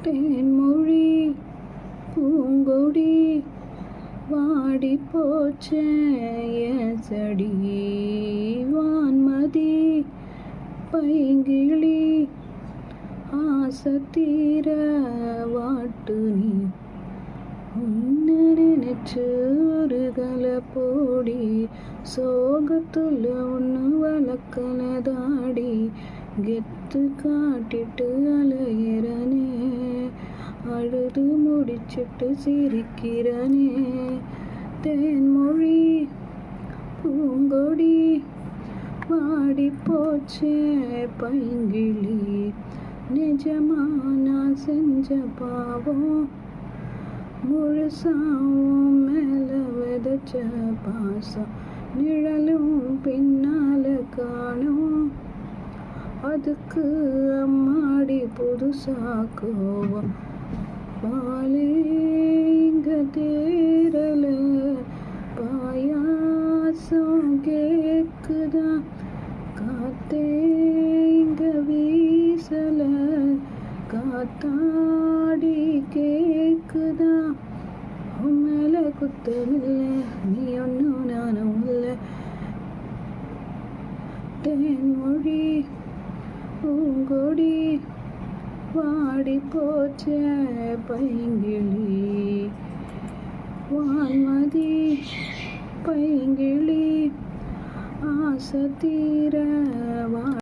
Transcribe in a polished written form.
தேன்மொழி பூங்கொடி வாடி போச்சே என் செடி வான்மதி பைங்கிளி ஆசத்தீர வாட்டு நீ உன்னை நினைச்சு ஒரு கலை போடி சோகத்துல ஒன்று வளர்க்கலதாடி கெத்து காட்டிட்டு அலையிறனே அழுது முடிச்சிட்டு சிரிக்கிறனே தேன்மொழி பூங்கொடி வாடி போச்சே பைங்கிளி நிஜமா நான் செஞ்ச பாவம் முழுசாவும் மேல விதைச்ச பாசம் நிழலும் பின்னால காணும் அதுக்கு அம்மாடி புதுசா கோவம் பாலே இங்க தேரல பாயாசம் கேக்குதா காத்தே இங்க வீசல காத்தாடி கேக்குதா மேல குத்தமில்ல நீ ஒன்னும் நானும் இல்லை தேன்மொழி பூங்கொடி வாடி போச்சே பைங்கிளி வான்மதி பைங்கிளி ஆசை தீர